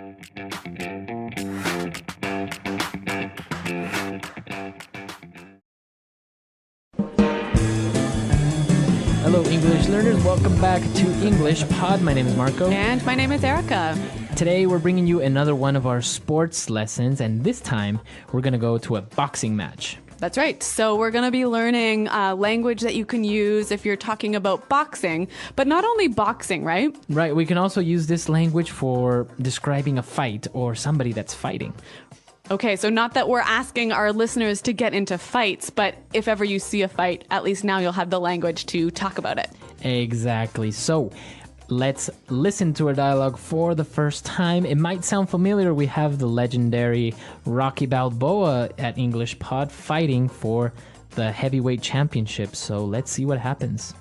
Hello, English learners. Welcome back to English Pod. My name is Marco. And my name is Erica. Today, we're bringing you another one of our sports lessons, and this time, we're going to go to a boxing match. That's right. So we're going to be learning language that you can use if you're talking about boxing, but not only boxing, right? Right. We can also use this language for describing a fight or somebody that's fighting. Okay, so not that we're asking our listeners to get into fights, but if ever you see a fight, at least now you'll have the language to talk about it. Exactly. So let's listen to our dialogue for the first time. It might sound familiar. We have the legendary Rocky Balboa at English Pod fighting for the heavyweight championship. So let's see what happens.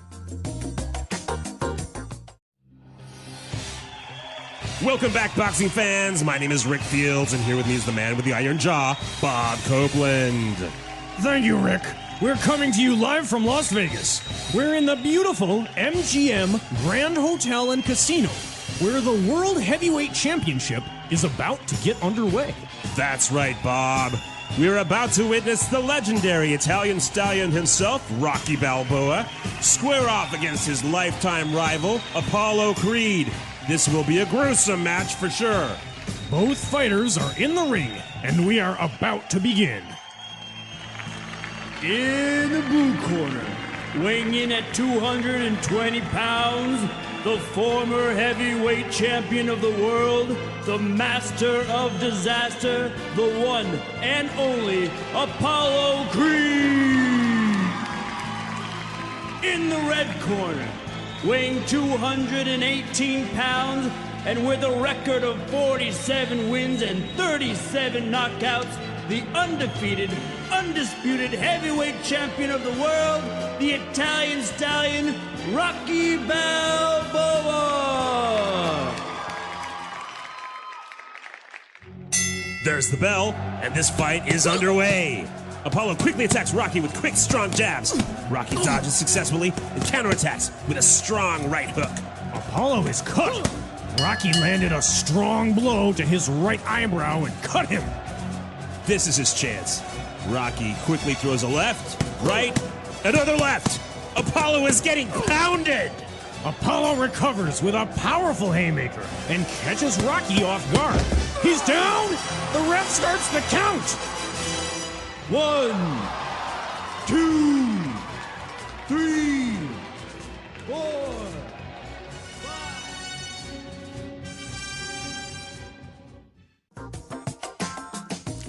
Welcome back, boxing fans. My name is Rick Fields, and here with me is the man with the iron jaw, Bob Copeland. Thank you, Rick. We're coming to you live from Las Vegas. We're in the beautiful MGM Grand Hotel and Casino, where the World Heavyweight Championship is about to get underway. That's right, Bob. We're about to witness the legendary Italian stallion himself, Rocky Balboa, square off against his lifetime rival, Apollo Creed. This will be a gruesome match for sure. Both fighters are in the ring, and we are about to begin. In the blue corner, weighing in at 220 pounds, the former heavyweight champion of the world, the master of disaster, the one and only Apollo Creed. In the red corner, weighing 218 pounds, and with a record of 47 wins and 37 knockouts, the undefeated, undisputed heavyweight champion of the world, the Italian stallion, Rocky Balboa. There's the bell, and this fight is underway. Apollo quickly attacks Rocky with quick, strong jabs. Rocky dodges successfully and counterattacks with a strong right hook. Apollo is cut. Rocky landed a strong blow to his right eyebrow and cut him. This is his chance. Rocky quickly throws a left, right, another left. Apollo is getting pounded. Apollo recovers with a powerful haymaker and catches Rocky off guard. He's down. The ref starts the count. 1, 2, 3, 4.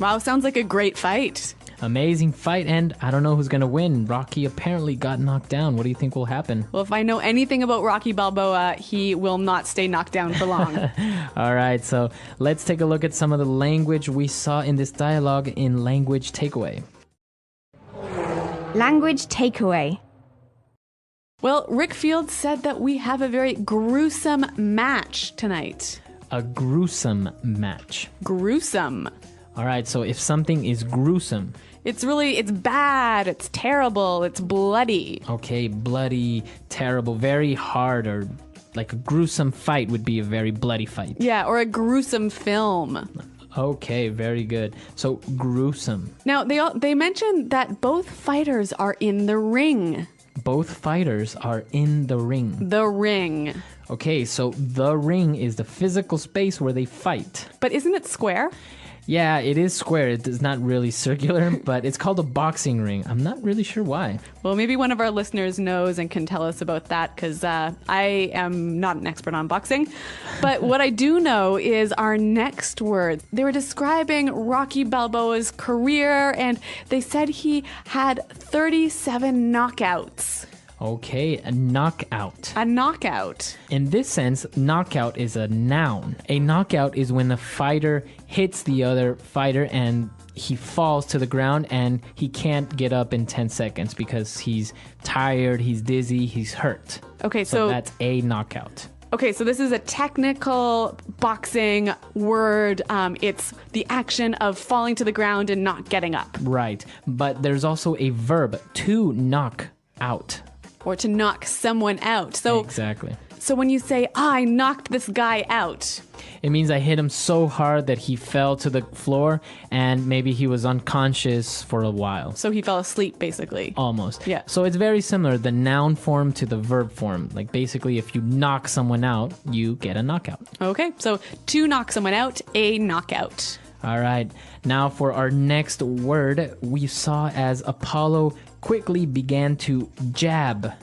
Wow, sounds like a great fight. Amazing fight, and I don't know who's going to win. Rocky apparently got knocked down. What do you think will happen? Well, if I know anything about Rocky Balboa, he will not stay knocked down for long. All right, so let's take a look at some of the language we saw in this dialogue in Language Takeaway. Language takeaway. Well, Rick Fields said that we have a very gruesome match tonight. A gruesome match. Gruesome. All right, so if something is gruesome... It's bad, it's terrible, it's bloody. Okay, bloody, terrible, very hard, or like a gruesome fight would be a very bloody fight. Yeah, or a gruesome film. Okay, very good. So, gruesome. Now, they mentioned that both fighters are in the ring. Both fighters are in the ring. The ring. Okay, so the ring is the physical space where they fight. But isn't it square? Yeah, it is square. It is not really circular, but it's called a boxing ring. I'm not really sure why. Well, maybe one of our listeners knows and can tell us about that, because I am not an expert on boxing. But what I do know is our next word. They were describing Rocky Balboa's career, and they said he had 37 knockouts. Okay, a knockout. A knockout. In this sense, knockout is a noun. A knockout is when a fighter hits the other fighter and he falls to the ground and he can't get up in 10 seconds because he's tired, he's dizzy, he's hurt. Okay, so that's a knockout. Okay, so this is a technical boxing word. It's the action of falling to the ground and not getting up. Right, but there's also a verb, to knock out. Or to knock someone out. So exactly. So when you say, I knocked this guy out. It means I hit him so hard that he fell to the floor and maybe he was unconscious for a while. So he fell asleep, basically. Almost. Yeah. So it's very similar, the noun form to the verb form. Like basically, if you knock someone out, you get a knockout. Okay, so to knock someone out, a knockout. All right. Now for our next word, we saw as Apollo quickly began to jab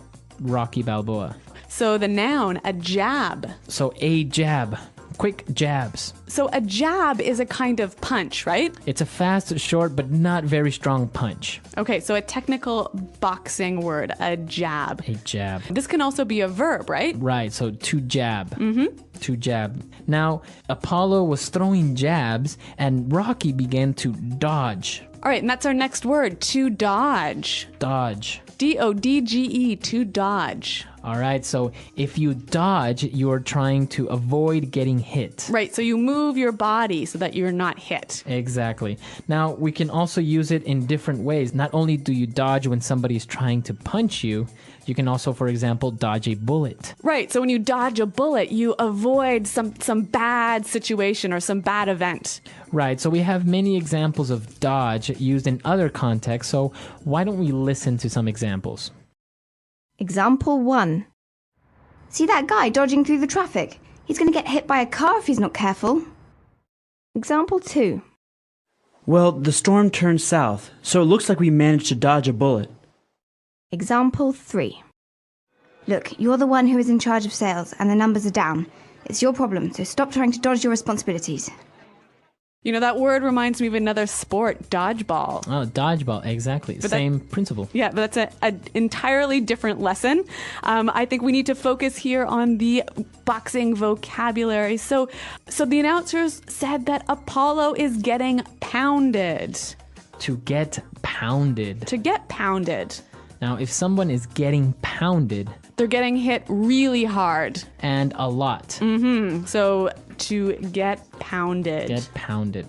Rocky Balboa. So the noun, a jab. So a jab. Quick jabs. So a jab is a kind of punch, right? It's a fast, short, but not very strong punch. Okay, so a technical boxing word, a jab. A jab. This can also be a verb, right? Right, so to jab. To jab. Now, Apollo was throwing jabs and Rocky began to dodge. All right, and that's our next word, to dodge. Dodge. D-O-D-G-E, to dodge. All right, so if you dodge, you're trying to avoid getting hit. Right, so you move your body so that you're not hit. Exactly. Now, we can also use it in different ways. Not only do you dodge when somebody's trying to punch you, you can also, for example, dodge a bullet. Right, so when you dodge a bullet, you avoid some bad situation or some bad event. Right, so we have many examples of dodge used in other contexts, so why don't we listen to some examples? Example 1. See that guy dodging through the traffic? He's going to get hit by a car if he's not careful. Example 2. Well, the storm turned south, so it looks like we managed to dodge a bullet. Example 3. Look, you're the one who is in charge of sales and the numbers are down. It's your problem, so stop trying to dodge your responsibilities. You know, that word reminds me of another sport, dodgeball. Oh, dodgeball, exactly. Same principle. Yeah, but that's an entirely different lesson. I think we need to focus here on the boxing vocabulary. So the announcers said that Apollo is getting pounded. To get pounded. To get pounded. Now, if someone is getting pounded... They're getting hit really hard. And a lot. So to get pounded. Get pounded.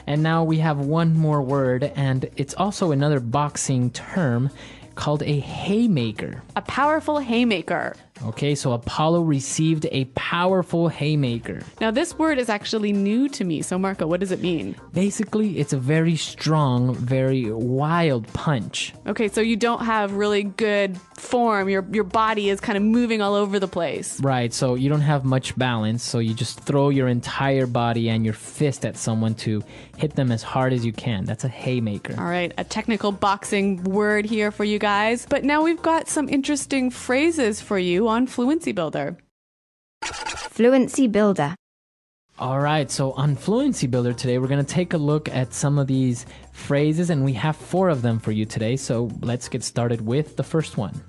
And now we have one more word, and it's also another boxing term called a haymaker. A powerful haymaker. Okay, so Apollo received a powerful haymaker. Now, this word is actually new to me. So, Marco, what does it mean? Basically, it's a very strong, very wild punch. Okay, so you don't have really good form. Your body is kind of moving all over the place. Right, so you don't have much balance, so you just throw your entire body and your fist at someone to hit them as hard as you can. That's a haymaker. All right, a technical boxing word here for you guys. But now we've got some interesting phrases for you on Fluency Builder. Fluency Builder. All right, so on Fluency Builder today, we're going to take a look at some of these phrases, and we have 4 of them for you today. So let's get started with the first one.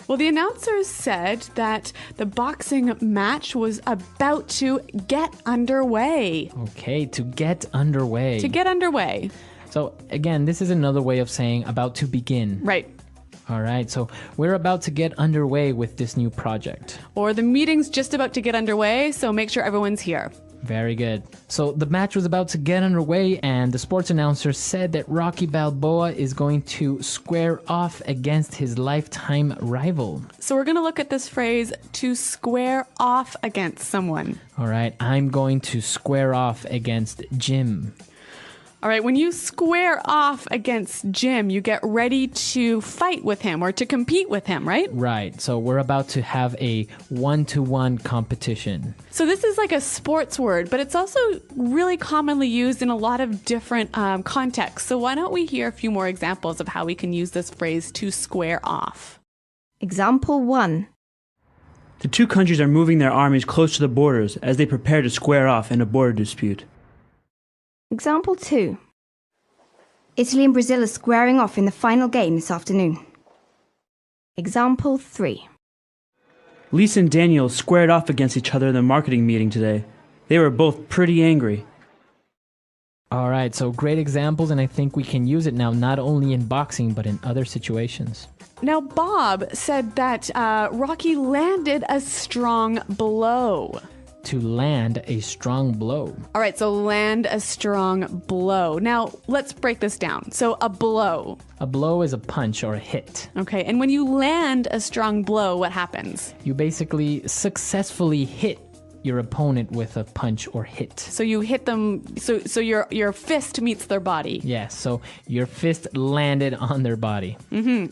Well, the announcers said that the boxing match was about to get underway. Okay, to get underway. To get underway. So again, this is another way of saying about to begin. Right. All right, so we're about to get underway with this new project. Or the meeting's just about to get underway, so make sure everyone's here. Very good. So the match was about to get underway, and the sports announcer said that Rocky Balboa is going to square off against his lifetime rival. So we're going to look at this phrase, to square off against someone. All right, I'm going to square off against Jim. All right, when you square off against Jim, you get ready to fight with him or to compete with him, right? Right, so we're about to have a one-to-one competition. So this is like a sports word, but it's also really commonly used in a lot of different contexts. So why don't we hear a few more examples of how we can use this phrase, to square off? Example 1. The 2 countries are moving their armies close to the borders as they prepare to square off in a border dispute. Example 2. Italy and Brazil are squaring off in the final game this afternoon. Example 3. Lisa and Daniel squared off against each other in the marketing meeting today. They were both pretty angry. All right, so great examples, and I think we can use it now not only in boxing, but in other situations. Now, Bob said that Rocky landed a strong blow. to land a strong blow. All right, so land a strong blow. Now, let's break this down. So a blow. A blow is a punch or a hit. Okay, and when you land a strong blow, what happens? You basically successfully hit your opponent with a punch or hit. So you hit them, so your fist meets their body. Yes, so your fist landed on their body.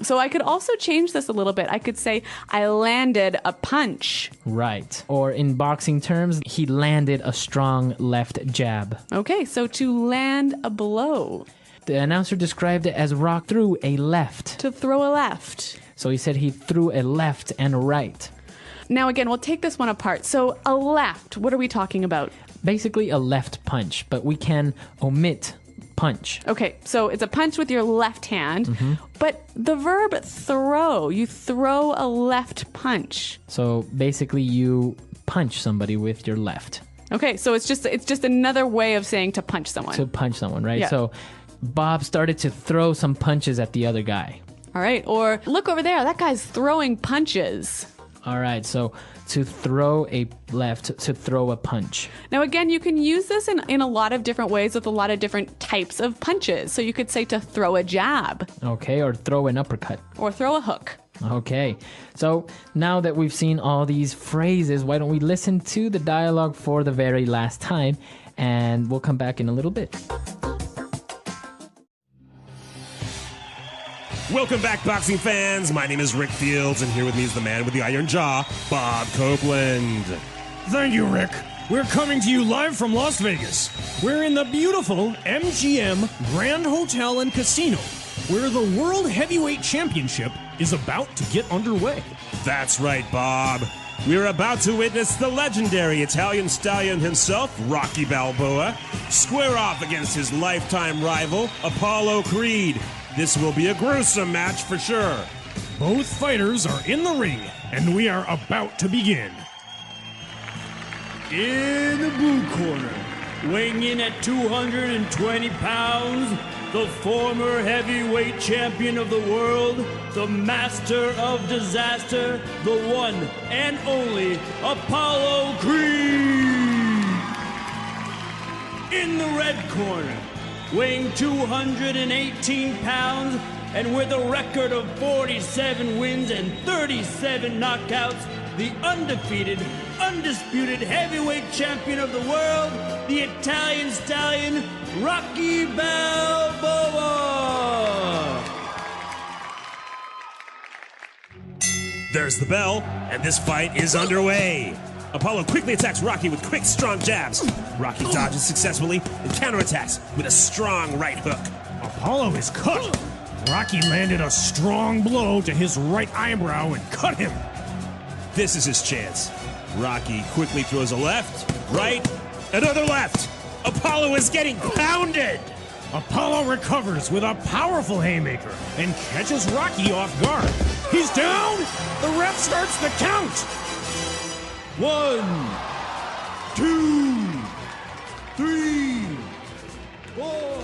So I could also change this a little bit. I could say, I landed a punch. Right. Or in boxing terms, he landed a strong left jab. Okay, so to land a blow. The announcer described it as Rock threw a left. To throw a left. So he said he threw a left and a right. Now again, we'll take this one apart. So a left, what are we talking about? Basically a left punch, but we can omit punch. Okay, so it's a punch with your left hand, but the verb throw, you throw a left punch. So basically you punch somebody with your left. Okay, so it's just another way of saying to punch someone. To punch someone, right? Yeah. So Bob started to throw some punches at the other guy. All right, or look over there, that guy's throwing punches. All right, so to throw a left, to throw a punch. Now again, you can use this in a lot of different ways with a lot of different types of punches. So you could say to throw a jab. Okay, or throw an uppercut. Or throw a hook. Okay, so now that we've seen all these phrases, why don't we listen to the dialogue for the very last time, and we'll come back in a little bit. Welcome back, boxing fans. My name is Rick Fields, and here with me is the man with the iron jaw, Bob Copeland. Thank you, Rick. We're coming to you live from Las Vegas. We're in the beautiful MGM Grand Hotel and Casino, where the World Heavyweight Championship is about to get underway. That's right, Bob. We're about to witness the legendary Italian stallion himself, Rocky Balboa, square off against his lifetime rival, Apollo Creed. This will be a gruesome match for sure. Both fighters are in the ring, and we are about to begin. In the blue corner, weighing in at 220 pounds, the former heavyweight champion of the world, the master of disaster, the one and only Apollo Creed. In the red corner, weighing 218 pounds, and with a record of 47 wins and 37 knockouts, the undefeated, undisputed heavyweight champion of the world, the Italian stallion, Rocky Balboa. There's the bell, and this fight is underway. Apollo quickly attacks Rocky with quick, strong jabs. Rocky dodges successfully and counterattacks with a strong right hook. Apollo is cut. Rocky landed a strong blow to his right eyebrow and cut him. This is his chance. Rocky quickly throws a left, right, another left. Apollo is getting pounded. Apollo recovers with a powerful haymaker and catches Rocky off guard. He's down. The ref starts the count. 1, 2, 3, 4.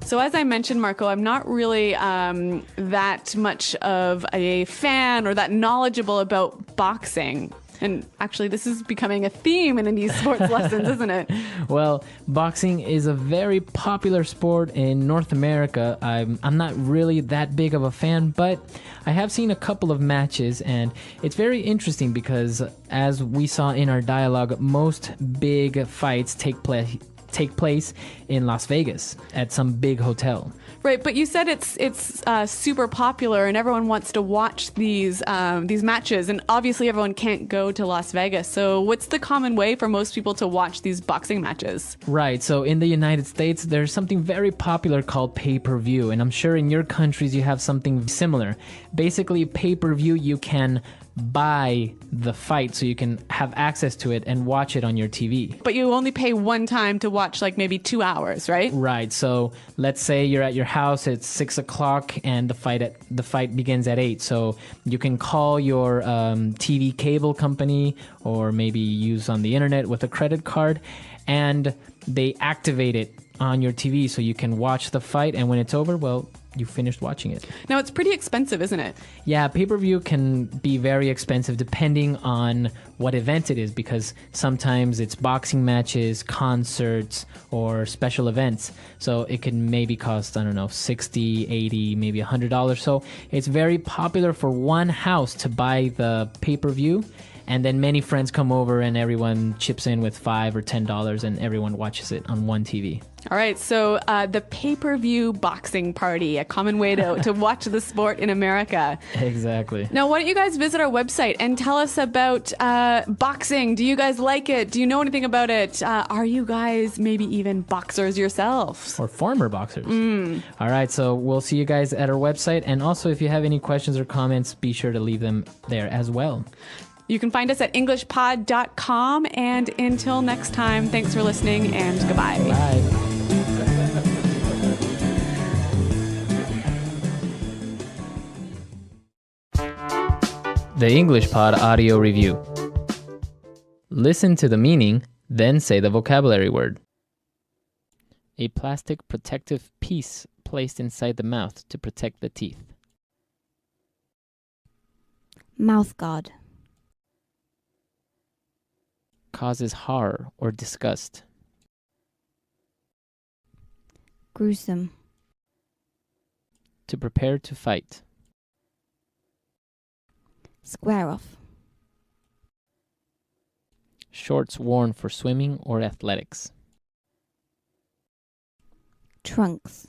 So as I mentioned, Marco, I'm not really that much of a fan or that knowledgeable about boxing. And actually, this is becoming a theme in these sports lessons, isn't it? Well, boxing is a very popular sport in North America. I'm not really that big of a fan, but I have seen a couple of matches, and it's very interesting because, as we saw in our dialogue, most big fights take place in Las Vegas at some big hotel. Right, but you said it's super popular and everyone wants to watch these matches, and obviously everyone can't go to Las Vegas. So what's the common way for most people to watch these boxing matches? Right, so in the United States, there's something very popular called pay-per-view, and I'm sure in your countries you have something similar. Basically, pay-per-view, you can buy the fight so you can have access to it and watch it on your TV. But you only pay one time to watch like maybe 2 hours, right? Right. So let's say you're at your house, it's 6 o'clock and the fight begins at 8. So you can call your TV cable company or maybe use on the internet with a credit card, and they activate it on your TV so you can watch the fight, and when it's over, well, you finished watching it. Now, it's pretty expensive, isn't it? Yeah, pay-per-view can be very expensive depending on what event it is, because sometimes it's boxing matches, concerts, or special events. So it can maybe cost, I don't know, $60, $80, maybe $100. So it's very popular for one house to buy the pay-per-view, and then many friends come over and everyone chips in with $5 or $10 and everyone watches it on one TV. All right, so the pay-per-view boxing party, a common way to watch the sport in America. Exactly. Now, why don't you guys visit our website and tell us about boxing? Do you guys like it? Do you know anything about it? Are you guys maybe even boxers yourselves? Or former boxers. All right, so we'll see you guys at our website. And also, if you have any questions or comments, be sure to leave them there as well. You can find us at englishpod.com. And until next time, thanks for listening and goodbye. Bye. The English Pod Audio Review. Listen to the meaning, then say the vocabulary word. A plastic protective piece placed inside the mouth to protect the teeth. Mouth guard. Causes horror or disgust. Gruesome. To prepare to fight. Square off. Shorts worn for swimming or athletics. Trunks.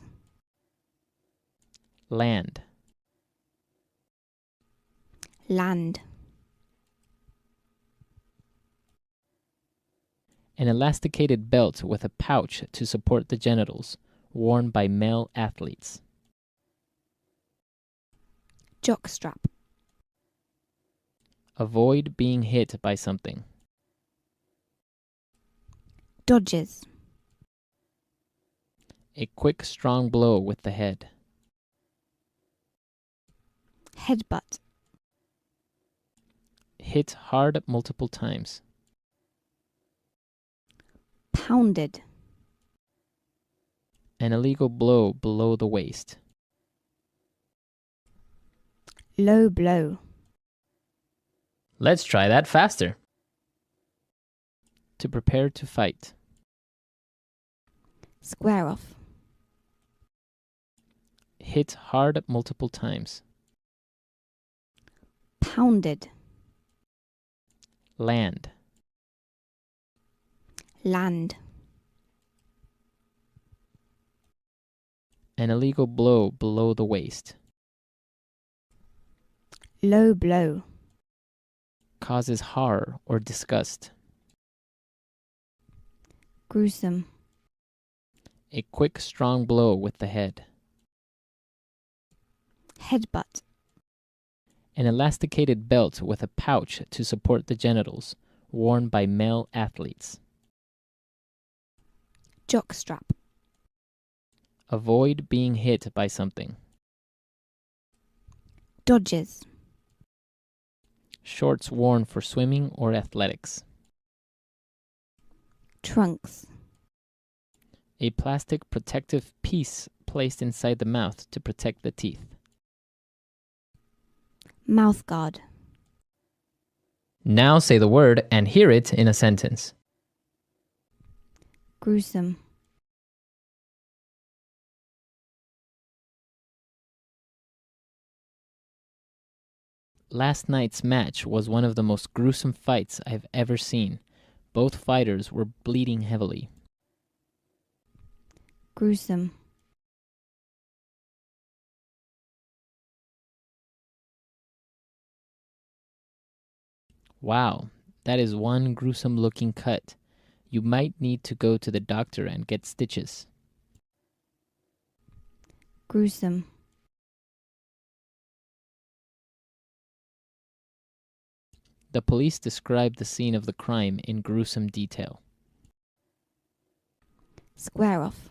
Land. Land. An elasticated belt with a pouch to support the genitals, worn by male athletes. Jockstrap. Avoid being hit by something. Dodges. A quick, strong blow with the head. Headbutt. Hit hard multiple times. Pounded. An illegal blow below the waist. Low blow. Let's try that faster. To prepare to fight. Square off. Hit hard multiple times. Pounded. Land. Land. An illegal blow below the waist. Low blow. Causes horror or disgust. Gruesome. A quick, strong blow with the head. Headbutt. An elasticated belt with a pouch to support the genitals, worn by male athletes. Jockstrap. Avoid being hit by something. Dodges. Shorts worn for swimming or athletics. Trunks. A plastic protective piece placed inside the mouth to protect the teeth. Mouth guard. Now say the word and hear it in a sentence. Gruesome. Last night's match was one of the most gruesome fights I've ever seen. Both fighters were bleeding heavily. Gruesome. Wow, that is one gruesome looking cut. You might need to go to the doctor and get stitches. Gruesome. The police described the scene of the crime in gruesome detail. Square off.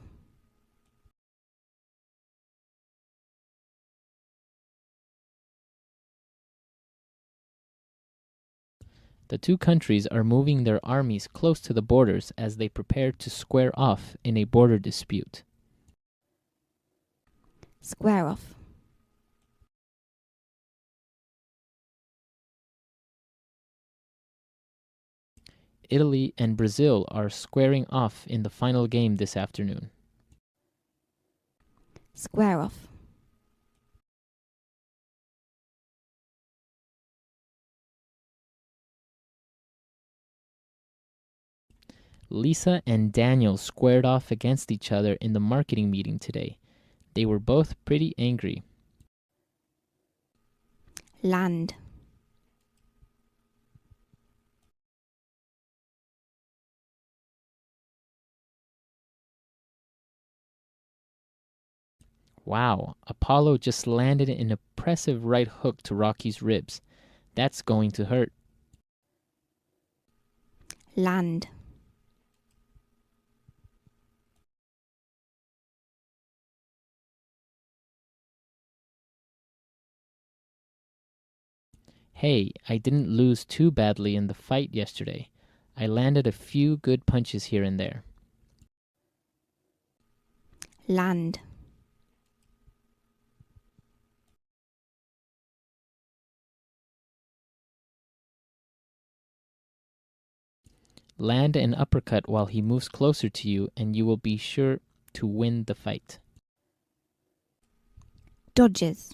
The two countries are moving their armies close to the borders as they prepare to square off in a border dispute. Square off. Italy and Brazil are squaring off in the final game this afternoon. Square off. Lisa and Daniel squared off against each other in the marketing meeting today. They were both pretty angry. Land. Wow, Apollo just landed an impressive right hook to Rocky's ribs. That's going to hurt. Land. Hey, I didn't lose too badly in the fight yesterday. I landed a few good punches here and there. Land. Land an uppercut while he moves closer to you, and you will be sure to win the fight. Dodges.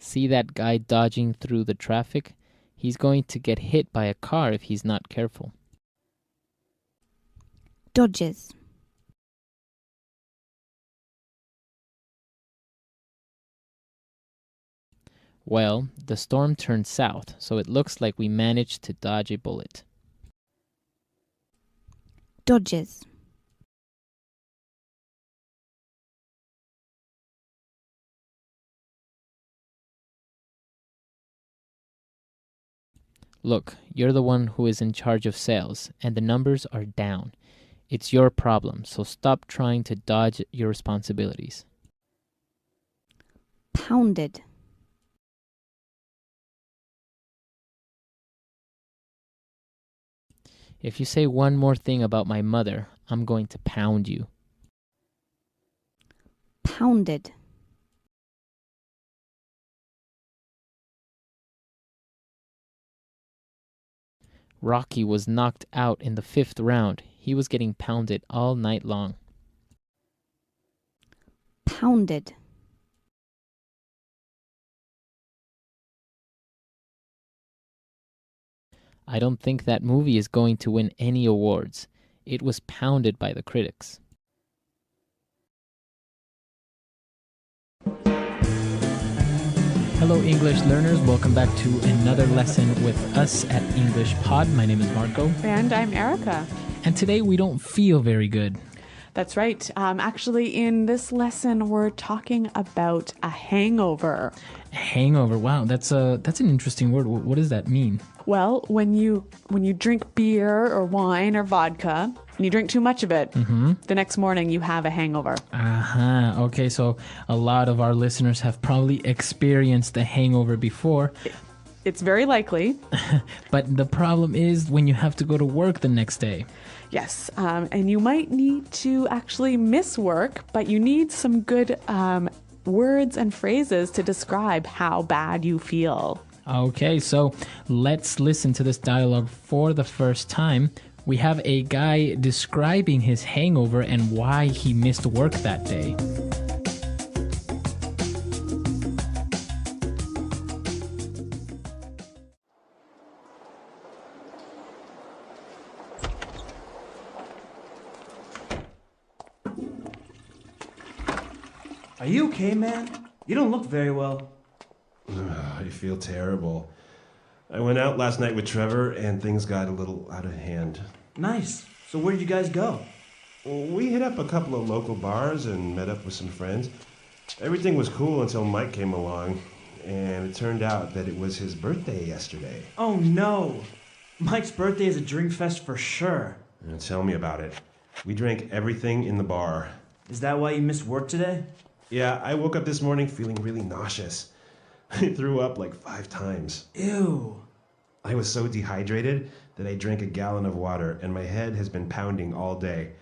See that guy dodging through the traffic? He's going to get hit by a car if he's not careful. Dodges. Well, the storm turned south, so it looks like we managed to dodge a bullet. Dodges. Look, you're the one who is in charge of sales, and the numbers are down. It's your problem, so stop trying to dodge your responsibilities. Pounded. If you say one more thing about my mother, I'm going to pound you. Pounded. Rocky was knocked out in the 5th round. He was getting pounded all night long. Pounded. I don't think that movie is going to win any awards. It was pounded by the critics. Hello, English learners. Welcome back to another lesson with us at English Pod. My name is Marco. And I'm Erica. And today we don't feel very good. That's right. Actually, in this lesson, we're talking about a hangover. Hangover. Wow, that's an interesting word. What does that mean? Well, when you drink beer or wine or vodka and you drink too much of it, the next morning you have a hangover. Okay, so a lot of our listeners have probably experienced a hangover before. It's very likely. But the problem is when you have to go to work the next day. Yes, and you might need to actually miss work, but you need some good words and phrases to describe how bad you feel. Okay, so let's listen to this dialogue for the first time. We have a guy describing his hangover and why he missed work that day. Are you okay, man? You don't look very well. I feel terrible. I went out last night with Trevor and things got a little out of hand. Nice. So where did you guys go? We hit up a couple of local bars and met up with some friends. Everything was cool until Mike came along, and it turned out that it was his birthday yesterday. Oh no. Mike's birthday is a drink fest for sure. Tell me about it. We drank everything in the bar. Is that why you missed work today? Yeah, I woke up this morning feeling really nauseous. I threw up like 5 times. Ew. I was so dehydrated that I drank a gallon of water and my head has been pounding all day.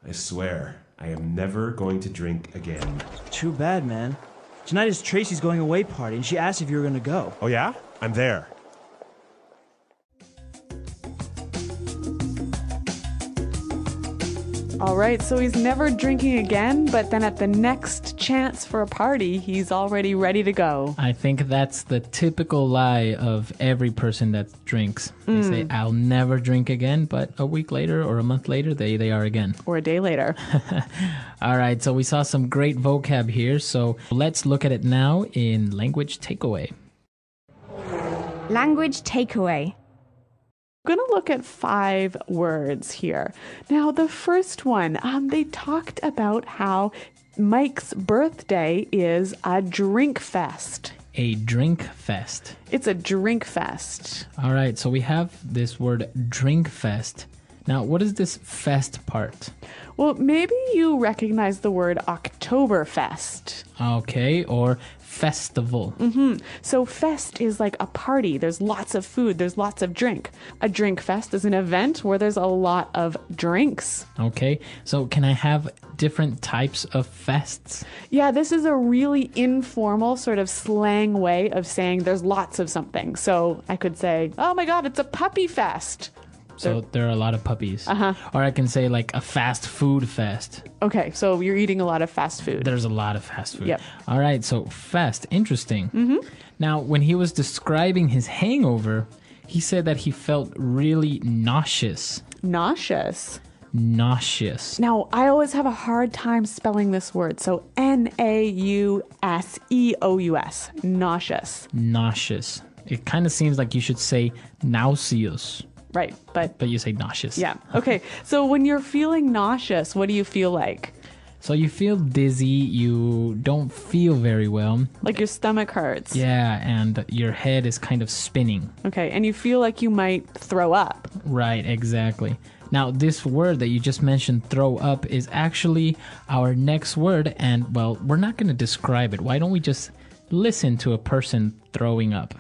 I swear, I am never going to drink again. Too bad, man. Tonight is Tracy's going away party, and she asked if you were going to go. Oh yeah? I'm there. All right, so he's never drinking again, but then at the next chance for a party, he's already ready to go. I think that's the typical lie of every person that drinks. They say, I'll never drink again, but a week later or a month later, they are again. Or a day later. All right, so we saw some great vocab here, so let's look at it now in language takeaway. Language takeaway. I'm going to look at 5 words here. Now, the first one, they talked about how Mike's birthday is a drink fest. A drink fest. It's a drink fest. All right, so we have this word drink fest. Now, what is this fest part? Well, maybe you recognize the word Oktoberfest. Okay, or festival. So fest is like a party. There's lots of food. There's lots of drink. A drink fest is an event where there's a lot of drinks. Okay, so can I have different types of fests? Yeah, this is a really informal sort of slang way of saying there's lots of something. So I could say, oh my God, it's a puppy fest. So there are a lot of puppies. Or I can say like a fast food fest. Okay, so you're eating a lot of fast food. There's a lot of fast food. Yep. All right, so fest, interesting. Now, when he was describing his hangover, he said that he felt really nauseous. Nauseous. Nauseous. Now, I always have a hard time spelling this word. So Nauseous. Nauseous. Nauseous. It kind of seems like you should say nauseous. Right, But you say nauseous. yeah. Okay, so when you're feeling nauseous, what do you feel like? So you feel dizzy, you don't feel very well. Like your stomach hurts. Yeah, and your head is kind of spinning. Okay, and you feel like you might throw up. Right, exactly. Now, this word that you just mentioned, throw up, is actually our next word. And, well, we're not going to describe it. Why don't we just listen to a person throwing up?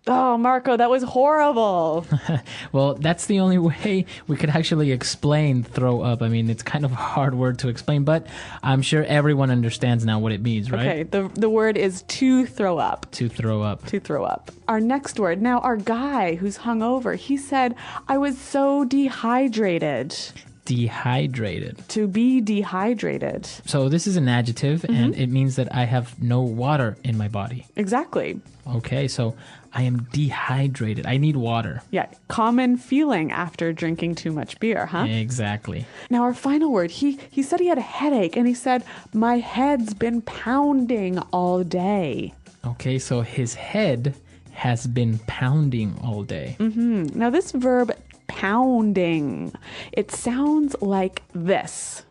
Oh, Marco, that was horrible. Well, that's the only way we could actually explain throw up. I mean, it's kind of a hard word to explain, but I'm sure everyone understands now what it means, right? Okay, the word is to throw up. To throw up. To throw up. Our next word. Now, our guy who's hungover, he said, I was so dehydrated. Dehydrated. To be dehydrated. So this is an adjective, and it means that I have no water in my body. Exactly. Okay, so I am dehydrated. I need water. Yeah, common feeling after drinking too much beer, huh? Exactly. Now, our final word, he said he had a headache, and he said, my head's been pounding all day. Okay, so his head has been pounding all day. Now, this verb, pounding, it sounds like this.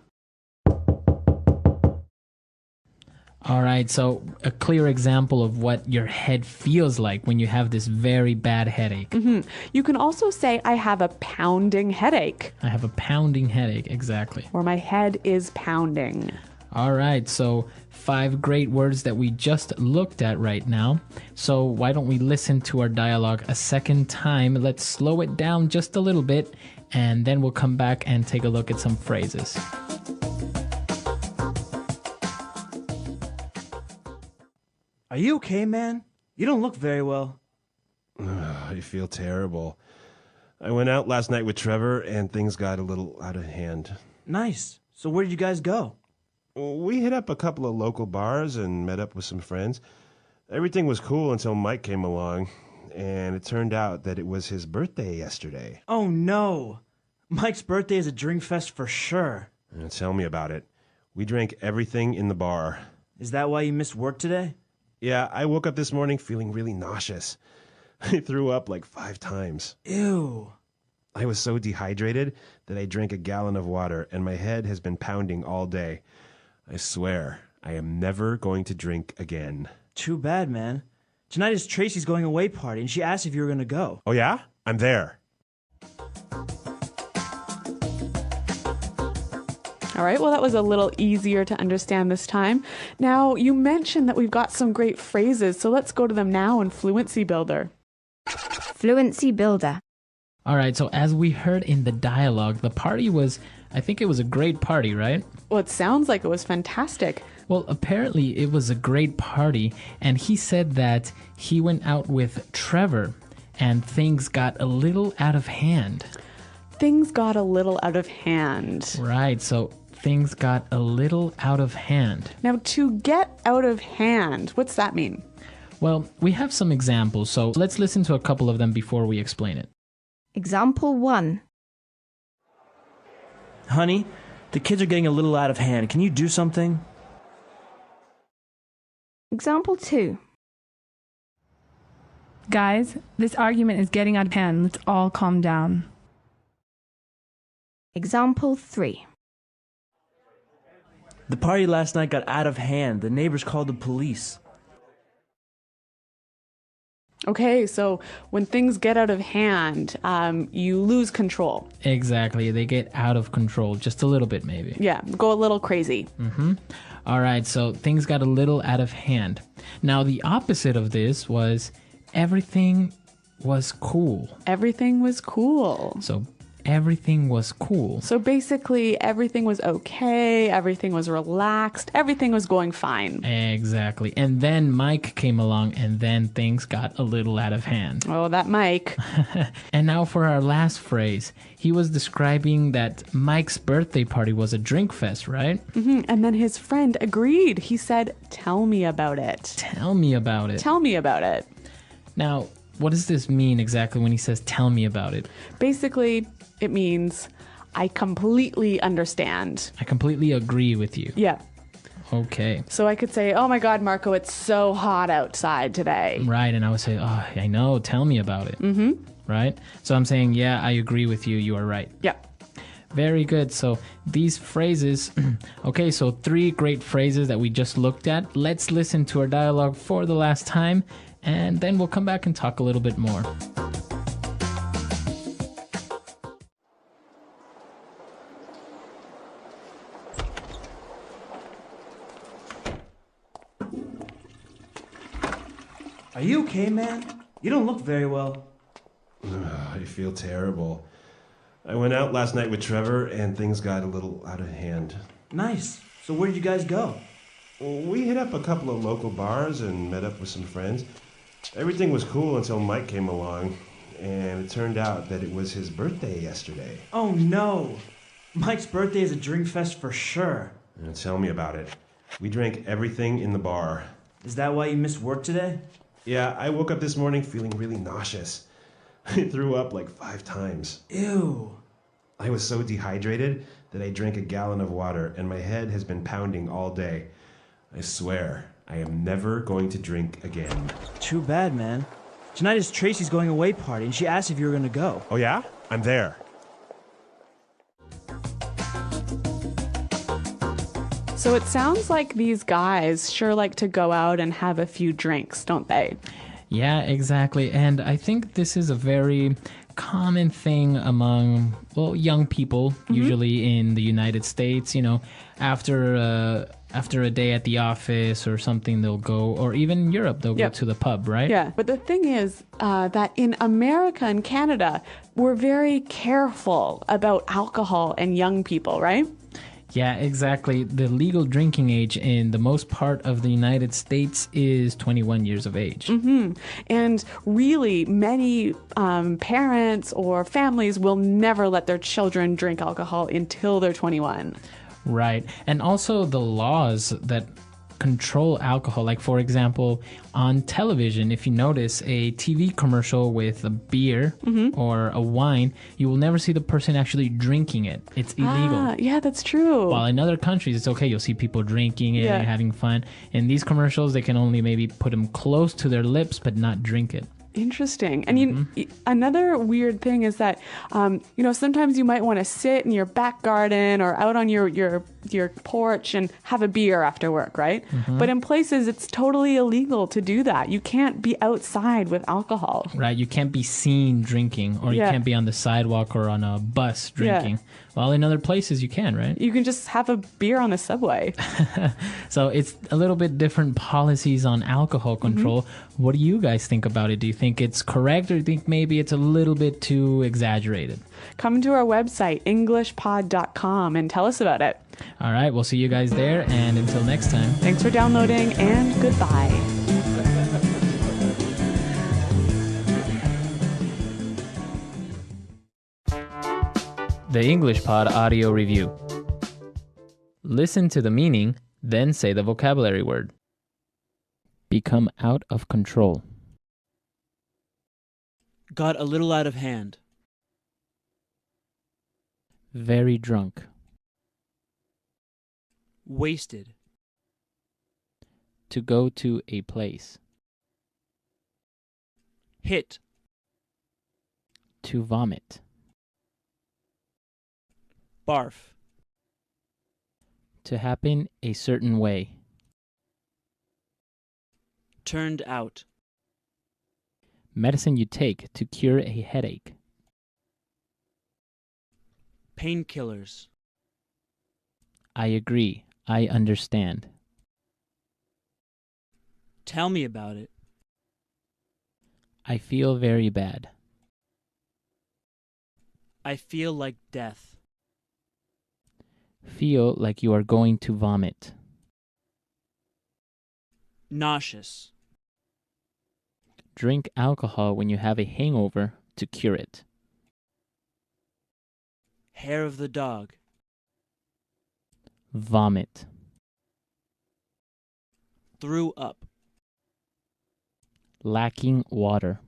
All right, so a clear example of what your head feels like when you have this very bad headache. You can also say, I have a pounding headache. I have a pounding headache, exactly. Or my head is pounding. All right, so 5 great words that we just looked at right now. So why don't we listen to our dialogue a second time? Let's slow it down just a little bit, and then we'll come back and take a look at some phrases. Are you okay, man? You don't look very well. I feel terrible. I went out last night with Trevor and things got a little out of hand. Nice. So where did you guys go? We hit up a couple of local bars and met up with some friends. Everything was cool until Mike came along, and it turned out that it was his birthday yesterday. Oh no. Mike's birthday is a drink fest for sure. Tell me about it. We drank everything in the bar. Is that why you missed work today? Yeah, I woke up this morning feeling really nauseous. I threw up like 5 times. Ew. I was so dehydrated that I drank a gallon of water, and my head has been pounding all day. I swear, I am never going to drink again. Too bad, man. Tonight is Tracy's going away party, and she asked if you were going to go. Oh yeah? I'm there. All right, well, that was a little easier to understand this time. Now, you mentioned that we've got some great phrases, so let's go to them now in Fluency Builder. Fluency Builder. All right, so as we heard in the dialogue, the party was, I think it was a great party, right? Well, it sounds like it was fantastic. Well, apparently it was a great party, and he said that he went out with Trevor, and things got a little out of hand. Things got a little out of hand. Right, so things got a little out of hand. Now, to get out of hand, what's that mean? Well, we have some examples, so let's listen to a couple of them before we explain it. Example 1. Honey, the kids are getting a little out of hand. Can you do something? Example 2. Guys, this argument is getting out of hand. Let's all calm down. Example 3. The party last night got out of hand. The neighbors called the police. Okay, so when things get out of hand, you lose control. Exactly, they get out of control, just a little bit maybe. Yeah, go a little crazy. All right, so things got a little out of hand. Now, the opposite of this was everything was cool. Everything was cool. So everything was cool. So basically, everything was okay, everything was relaxed, everything was going fine. Exactly. And then Mike came along, and then things got a little out of hand. Oh, that Mike. And now for our last phrase. He was describing that Mike's birthday party was a drink fest, right? And then his friend agreed. He said, "Tell me about it. Tell me about it. Tell me about it." Now, what does this mean exactly when he says, tell me about it? Basically, it means, I completely understand. I completely agree with you. Yeah. Okay. So I could say, "Oh my God, Marco, it's so hot outside today." Right, and I would say, oh, I know, tell me about it. Right? So I'm saying, yeah, I agree with you, you are right. Yeah. Very good. So these phrases, okay, so 3 great phrases that we just looked at. Let's listen to our dialogue for the last time, and then we'll come back and talk a little bit more. Are you okay, man? You don't look very well. I feel terrible. I went out last night with Trevor, and things got a little out of hand. Nice. So where did you guys go? We hit up a couple of local bars and met up with some friends. Everything was cool until Mike came along, and it turned out that it was his birthday yesterday. Oh no. Mike's birthday is a drink fest for sure. Tell me about it. We drank everything in the bar. Is that why you missed work today? Yeah, I woke up this morning feeling really nauseous. I threw up like 5 times. Ew. I was so dehydrated that I drank a gallon of water, and my head has been pounding all day. I swear, I am never going to drink again. Too bad, man. Tonight is Tracy's going away party, and she asked if you were going to go. Oh yeah? I'm there. So it sounds like these guys sure like to go out and have a few drinks, don't they? Yeah, exactly. And I think this is a very common thing among, well, young people, usually in the United States. You know, after a day at the office or something, they'll go, or even in Europe, they'll go to the pub, right? Yeah, but the thing is that in America and Canada, we're very careful about alcohol and young people, right? Yeah, exactly. The legal drinking age in the most part of the United States is 21 years of age. And really, many parents or families will never let their children drink alcohol until they're 21. Right. And also the laws that control alcohol, like for example, on television, if you notice a TV commercial with a beer or a wine, you will never see the person actually drinking it. It's illegal. Yeah, that's true. While in other countries, it's okay. You'll see people drinking it, Yeah. having fun. In these commercials, they can only maybe put them close to their lips, but not drink it. Interesting. And another weird thing is that, sometimes you might want to sit in your back garden or out on your porch and have a beer after work, right? But in places, it's totally illegal to do that. You can't be outside with alcohol. Right, you can't be seen drinking, or you Yeah. can't be on the sidewalk or on a bus drinking. Well, in other places you can, right? You can just have a beer on the subway. So it's a little bit different policies on alcohol control. What do you guys think about it? Do you think it's correct, or do you think maybe it's a little bit too exaggerated? Come to our website, englishpod.com, and tell us about it. All right, we'll see you guys there, and until next time. Thanks for downloading, and goodbye. The English Pod Audio Review. Listen to the meaning, then say the vocabulary word. Become out of control. Got a little out of hand. Very drunk. Wasted. To go to a place. Hit. To vomit. Barf. To happen a certain way. Turned out. Medicine you take to cure a headache. Painkillers. I agree. I understand. Tell me about it. I feel very bad. I feel like death. Feel like you are going to vomit. Nauseous. Drink alcohol when you have a hangover to cure it. Hair of the dog. Vomit. Threw up. Lacking water.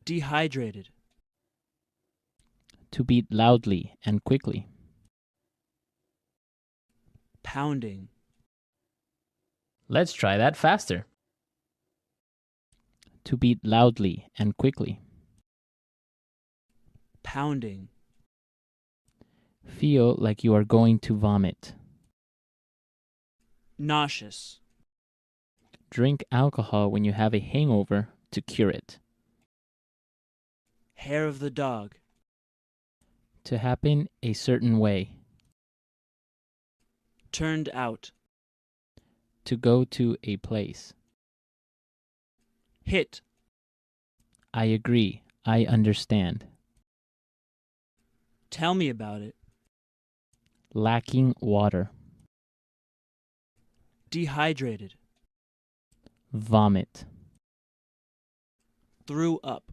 Dehydrated. To beat loudly and quickly. Pounding. Let's try that faster. To beat loudly and quickly. Pounding. Feel like you are going to vomit. Nauseous. Drink alcohol when you have a hangover to cure it. Hair of the dog. To happen a certain way. Turned out. To go to a place. Hit. I agree. I understand. Tell me about it. Lacking water. Dehydrated. Vomit. Threw up.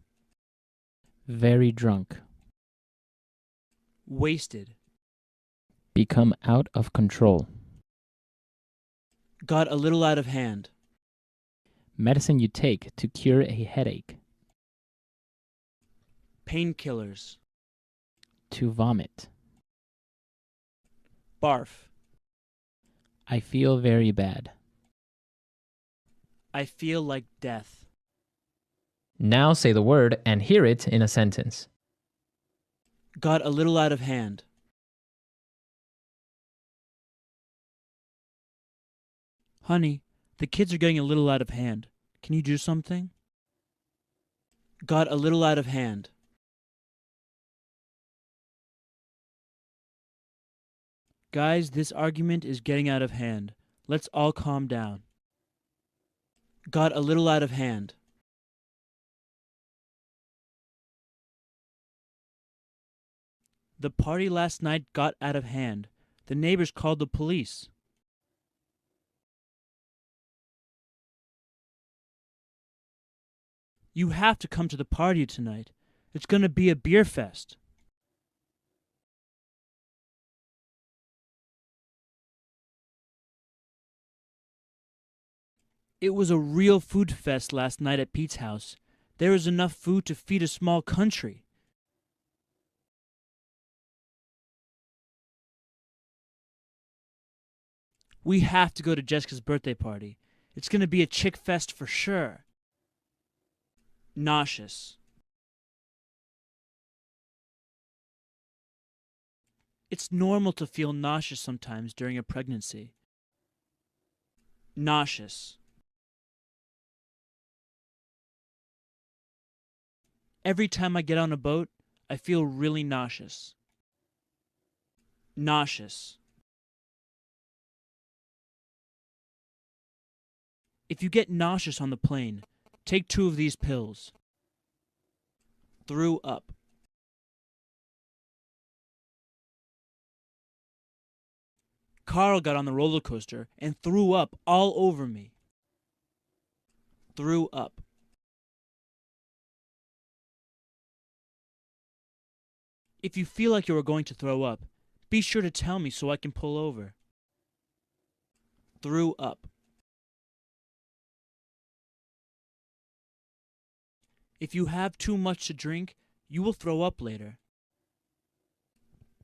Very drunk. Wasted. Become out of control. Got a little out of hand. Medicine you take to cure a headache. Painkillers. To vomit. Barf. I feel very bad. I feel like death. Now say the word and hear it in a sentence. Got a little out of hand. Honey, the kids are getting a little out of hand. Can you do something? Got a little out of hand. Guys, this argument is getting out of hand. Let's all calm down. Got a little out of hand. The party last night got out of hand. The neighbors called the police. You have to come to the party tonight. It's going to be a beer fest. It was a real food fest last night at Pete's house. There was enough food to feed a small country. We have to go to Jessica's birthday party. It's going to be a chick fest for sure. Nauseous. It's normal to feel nauseous sometimes during a pregnancy. Nauseous. Every time I get on a boat, I feel really nauseous. Nauseous. If you get nauseous on the plane, take 2 of these pills. Threw up. Carl got on the roller coaster and threw up all over me. Threw up. If you feel like you are going to throw up, be sure to tell me so I can pull over. Threw up. If you have too much to drink, you will throw up later.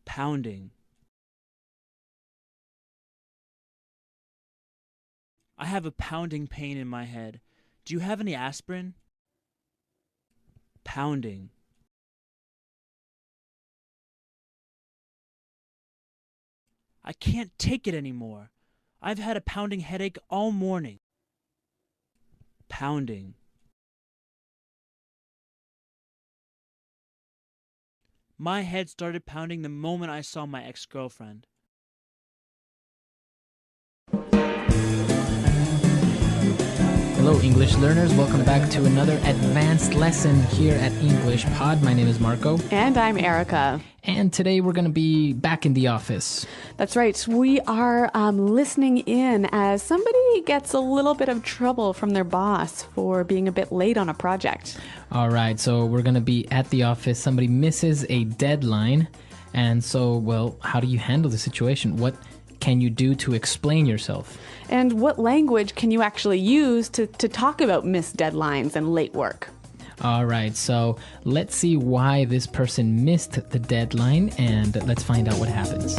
Pounding. I have a pounding pain in my head. Do you have any aspirin? Pounding. I can't take it anymore. I've had a pounding headache all morning. Pounding. My head started pounding the moment I saw my ex-girlfriend. Hello, English learners. Welcome back to another advanced lesson here at English Pod. My name is Marco. And I'm Erica. And today we're going to be back in the office. That's right. We are listening in as somebody gets a little bit of trouble from their boss for being a bit late on a project. All right, so we're going to be at the office. Somebody misses a deadline. And so, well, how do you handle the situation? What can you do to explain yourself? And what language can you actually use to talk about missed deadlines and late work? All right, so let's see why this person missed the deadline, and let's find out what happens.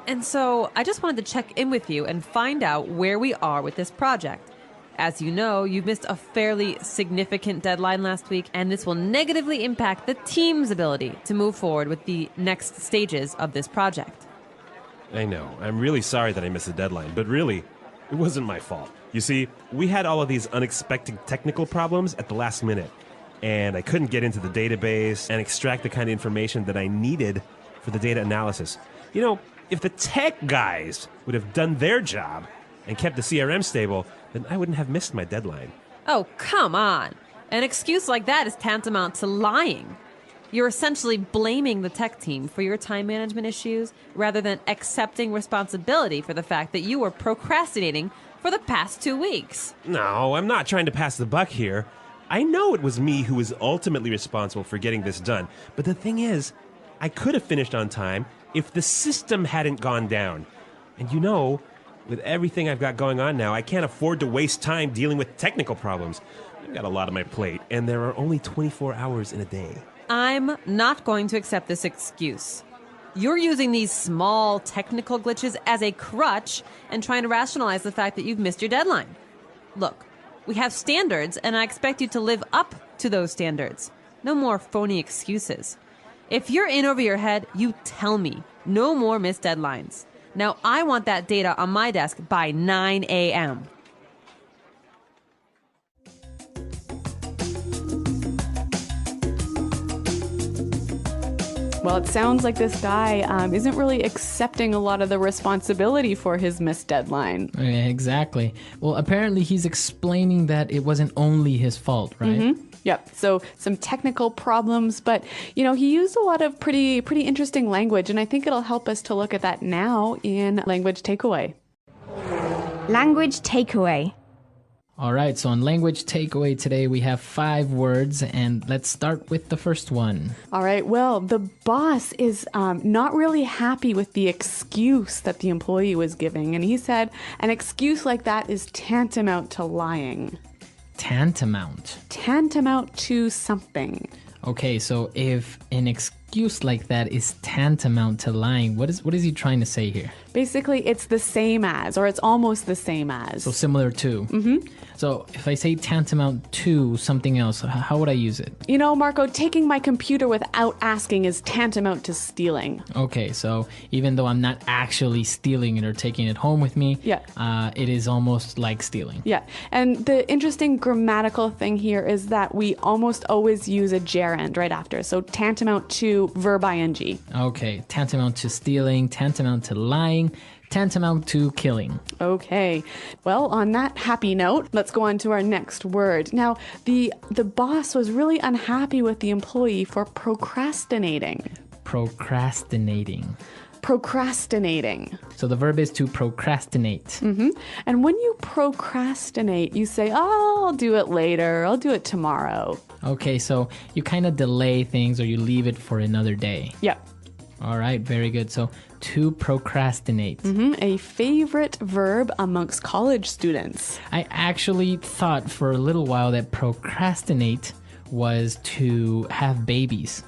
And so I just wanted to check in with you and find out where we are with this project. As you know, you missed a fairly significant deadline last week, and this will negatively impact the team's ability to move forward with the next stages of this project. I know. I'm really sorry that I missed the deadline, but really, it wasn't my fault. You see, we had all of these unexpected technical problems at the last minute, and I couldn't get into the database and extract the kind of information that I needed for the data analysis. You know, if the tech guys would have done their job and kept the CRM stable, then I wouldn't have missed my deadline. Oh, come on. An excuse like that is tantamount to lying. You're essentially blaming the tech team for your time management issues rather than accepting responsibility for the fact that you were procrastinating for the past 2 weeks. No, I'm not trying to pass the buck here. I know it was me who was ultimately responsible for getting this done. But the thing is, I could have finished on time if the system hadn't gone down. And you know, with everything I've got going on now, I can't afford to waste time dealing with technical problems. I've got a lot on my plate, and there are only 24 hours in a day. I'm not going to accept this excuse. You're using these small technical glitches as a crutch and trying to rationalize the fact that you've missed your deadline. Look, we have standards, and I expect you to live up to those standards. No more phony excuses. If you're in over your head, you tell me. No more missed deadlines. Now, I want that data on my desk by 9 a.m. Well, it sounds like this guy isn't really accepting a lot of the responsibility for his missed deadline. Yeah, exactly. Well, apparently he's explaining that it wasn't only his fault, right? Mm-hmm. Yep. So some technical problems, but you know, he used a lot of pretty interesting language, and I think it'll help us to look at that now in language takeaway. Language takeaway. All right, so on language takeaway today, we have 5 words, and let's start with the first one. All right, well, the boss is not really happy with the excuse that the employee was giving, and he said an excuse like that is tantamount to lying. Tantamount. Tantamount to something. Okay, so if an excuse like that is tantamount to lying. What is he trying to say here? Basically, it's the same as, or it's almost the same as. So similar to. Mm-hmm. So if I say tantamount to something else, how would I use it? You know, Marco, taking my computer without asking is tantamount to stealing. Okay, so even though I'm not actually stealing it or taking it home with me, it is almost like stealing. Yeah, and the interesting grammatical thing here is that we almost always use a gerund right after. So tantamount to verb ing. Okay, tantamount to stealing, tantamount to lying, tantamount to killing. Okay. Well, on that happy note, let's go on to our next word. Now, the boss was really unhappy with the employee for procrastinating. Procrastinating. Procrastinating. So the verb is to procrastinate. Mm-hmm. And when you procrastinate, you say, oh, I'll do it later. I'll do it tomorrow. Okay, so you kind of delay things or you leave it for another day. Yep. All right, very good. So to procrastinate. Mm-hmm. A favorite verb amongst college students. I actually thought for a little while that procrastinate was to have babies.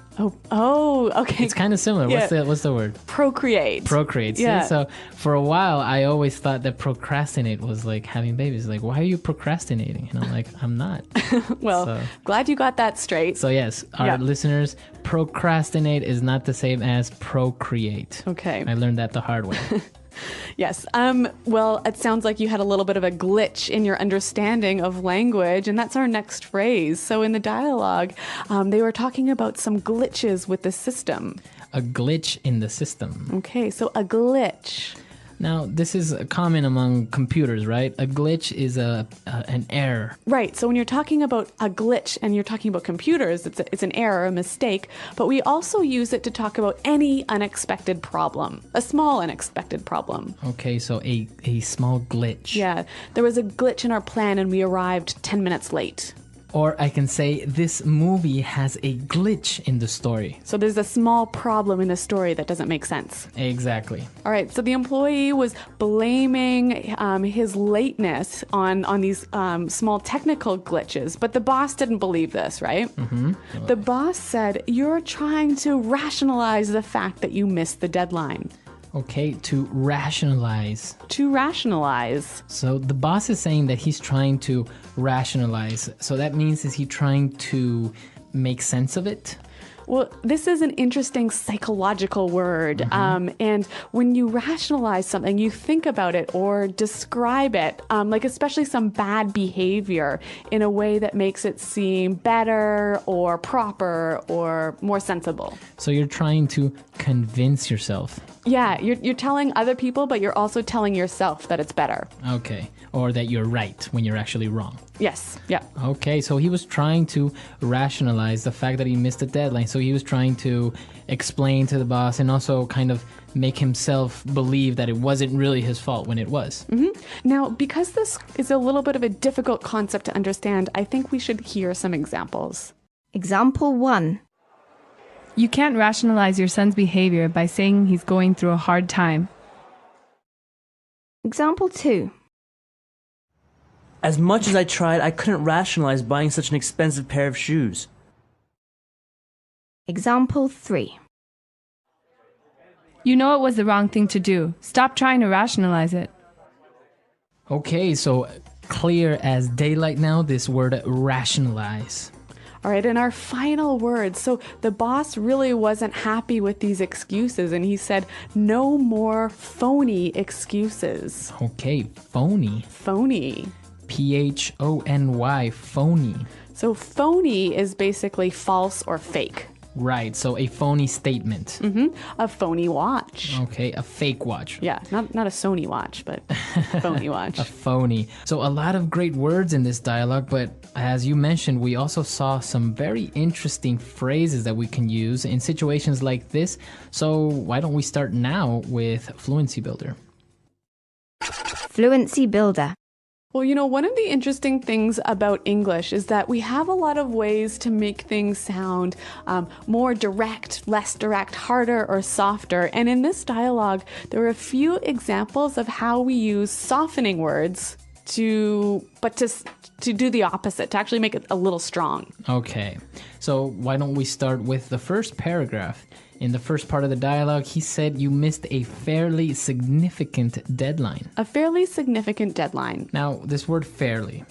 Oh, okay. It's kind of similar. Yeah. What's the word? Procreate. Procreate. See? Yeah. So for a while, I always thought that procrastinate was like having babies. Like, why are you procrastinating? And I'm like, I'm not. Well, glad you got that straight. So yes, our listeners, procrastinate is not the same as procreate. Okay. I learned that the hard way. Yes. Well, it sounds like you had a little bit of a glitch in your understanding of language, and that's our next phrase. So in the dialogue, they were talking about some glitches with the system. A glitch in the system. Okay, so a glitch. Now, this is common among computers, right? A glitch is an error. Right. So when you're talking about a glitch and you're talking about computers, it's an error, a mistake. But we also use it to talk about any unexpected problem, a small unexpected problem. Okay, so a small glitch. Yeah. There was a glitch in our plan and we arrived 10 minutes late. Or I can say this movie has a glitch in the story. So there's a small problem in the story that doesn't make sense. Exactly. All right. So the employee was blaming his lateness on these small technical glitches, but the boss didn't believe this, right? Mm-hmm. The boss said, "You're trying to rationalize the fact that you missed the deadline." Okay, to rationalize. To rationalize. So the boss is saying that he's trying to rationalize. So that means, is he trying to make sense of it? Well, this is an interesting psychological word. Mm-hmm. And when you rationalize something, you think about it or describe it, like especially some bad behavior, in a way that makes it seem better or proper or more sensible. So you're trying to convince yourself. Yeah, you're telling other people, but you're also telling yourself that it's better. Okay, or that you're right when you're actually wrong. Yes, yeah. Okay, so he was trying to rationalize the fact that he missed the deadline. So he was trying to explain to the boss and also kind of make himself believe that it wasn't really his fault when it was. Mm-hmm. Now, because this is a little bit of a difficult concept to understand, I think we should hear some examples. Example 1. You can't rationalize your son's behavior by saying he's going through a hard time. Example 2. As much as I tried, I couldn't rationalize buying such an expensive pair of shoes. Example 3. You know it was the wrong thing to do. Stop trying to rationalize it. Okay, so clear as daylight now, this word rationalize. All right, and our final word. So the boss really wasn't happy with these excuses, and he said, no more phony excuses. Okay, phony. Phony. Phony, phony. So phony is basically false or fake. Right, so a phony statement. Mm-hmm. A phony watch. Okay, a fake watch. Yeah, not a Sony watch, but phony watch. A phony. So a lot of great words in this dialogue, but as you mentioned, we also saw some very interesting phrases that we can use in situations like this. So why don't we start now with Fluency Builder? Fluency Builder. Well, you know, one of the interesting things about English is that we have a lot of ways to make things sound more direct, less direct, harder or softer. And in this dialogue, there were a few examples of how we use softening words to do the opposite, to actually make it a little strong. Okay, so why don't we start with the first paragraph? In the first part of the dialogue, he said you missed a fairly significant deadline. A fairly significant deadline. Now, this word fairly.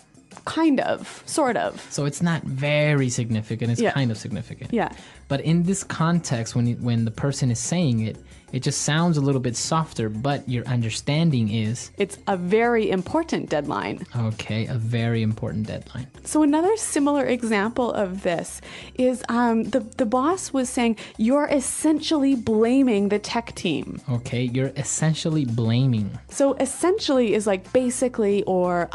Kind of, sort of. So it's not very significant, it's kind of significant. Yeah. But in this context, when the person is saying it, it just sounds a little bit softer, but your understanding is... It's a very important deadline. Okay, a very important deadline. So another similar example of this is the boss was saying, you're essentially blaming the tech team. Okay, you're essentially blaming. So essentially is like basically or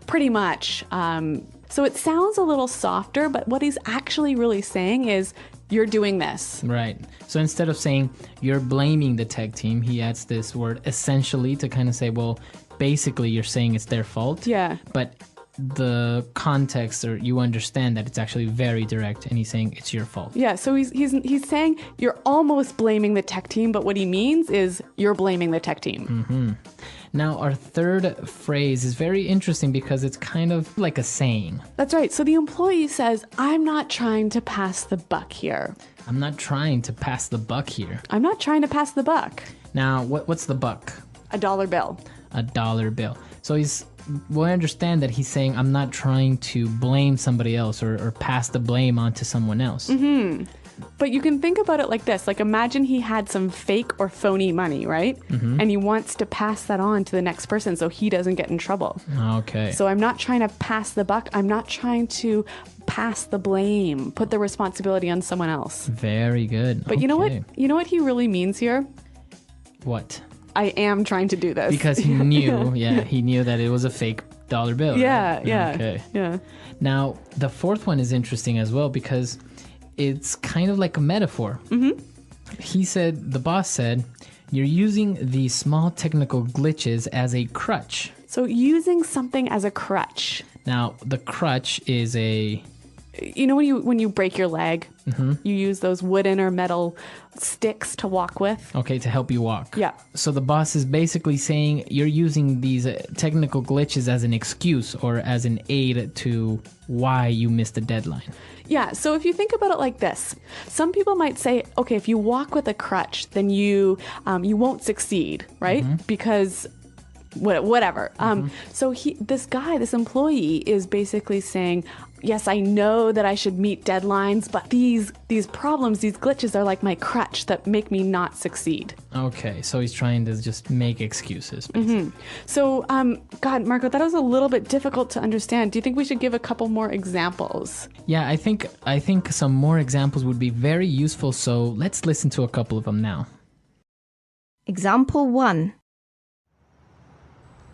pretty much. So it sounds a little softer, but what he's actually really saying is, you're doing this. Right. So instead of saying you're blaming the tech team, he adds this word essentially to kind of say, well, basically you're saying it's their fault. Yeah. But the context, or you understand that it's actually very direct, and he's saying it's your fault. Yeah. So he's saying you're almost blaming the tech team, but what he means is you're blaming the tech team. Mm-hmm. Now, our third phrase is very interesting because it's kind of like a saying. That's right. So the employee says, I'm not trying to pass the buck here. I'm not trying to pass the buck here. I'm not trying to pass the buck. Now, what's the buck? $1 bill. $1 bill. So we'll understand that he's saying, I'm not trying to blame somebody else or pass the blame on to someone else. Mm-hmm. But you can think about it like this. Like, imagine he had some fake or phony money, right? Mm-hmm. And he wants to pass that on to the next person so he doesn't get in trouble. Okay. So I'm not trying to pass the buck. I'm not trying to pass the blame, put the responsibility on someone else. Very good. But you know what? You know what he really means here? What? I am trying to do this. Because he knew, he knew that it was a fake dollar bill. Yeah, right? yeah. Okay. Yeah. Now, the fourth one is interesting as well because it's kind of like a metaphor. Mm-hmm. The boss said, you're using these small technical glitches as a crutch. So using something as a crutch. Now, the crutch is a... You know when you break your leg, mm-hmm. you use those wooden or metal sticks to walk with? Okay, to help you walk. Yeah. So the boss is basically saying you're using these technical glitches as an excuse or as an aid to why you missed the deadline. Yeah, so if you think about it like this, some people might say, okay, if you walk with a crutch, then you won't succeed, right? Mm-hmm. Because whatever. Mm-hmm. So this employee is basically saying, yes, I know that I should meet deadlines, but these problems, these glitches are like my crutch that make me not succeed. Okay, so he's trying to just make excuses, basically. Mm-hmm. So, God, Marco, that was a little bit difficult to understand. Do you think we should give a couple more examples? Yeah, I think some more examples would be very useful, so let's listen to a couple of them now. Example 1.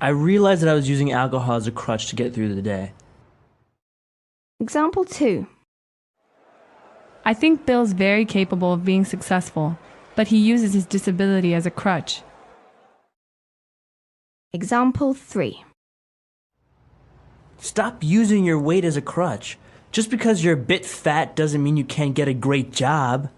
I realized that I was using alcohol as a crutch to get through the day. Example 2. I think Bill's very capable of being successful, but he uses his disability as a crutch. Example 3. Stop using your weight as a crutch. Just because you're a bit fat doesn't mean you can't get a great job.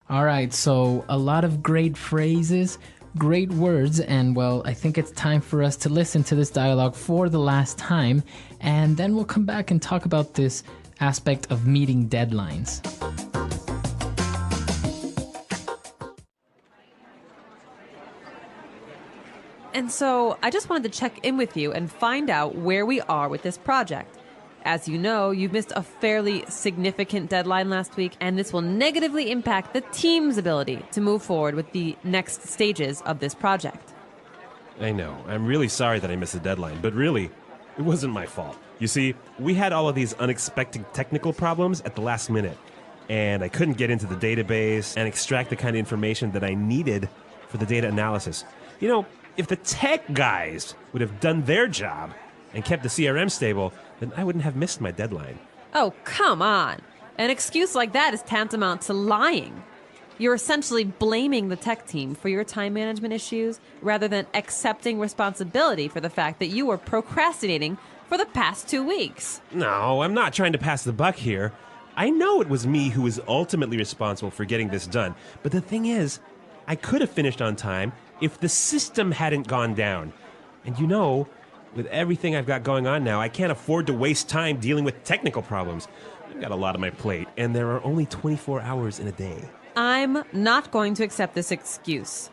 All right, so a lot of great phrases, great words, and well, I think it's time for us to listen to this dialogue for the last time, and then we'll come back and talk about this aspect of meeting deadlines. And so I just wanted to check in with you and find out where we are with this project. As you know, you missed a fairly significant deadline last week, and this will negatively impact the team's ability to move forward with the next stages of this project. I know. I'm really sorry that I missed the deadline, but really, it wasn't my fault. You see, we had all of these unexpected technical problems at the last minute, and I couldn't get into the database and extract the kind of information that I needed for the data analysis. You know, if the tech guys would have done their job and kept the CRM stable, then I wouldn't have missed my deadline. Oh, come on. An excuse like that is tantamount to lying. You're essentially blaming the tech team for your time management issues rather than accepting responsibility for the fact that you were procrastinating for the past 2 weeks. No, I'm not trying to pass the buck here. I know it was me who was ultimately responsible for getting this done, but the thing is, I could have finished on time if the system hadn't gone down. And you know, With everything I've got going on now, I can't afford to waste time dealing with technical problems. I've got a lot on my plate, and there are only 24 hours in a day. I'm not going to accept this excuse.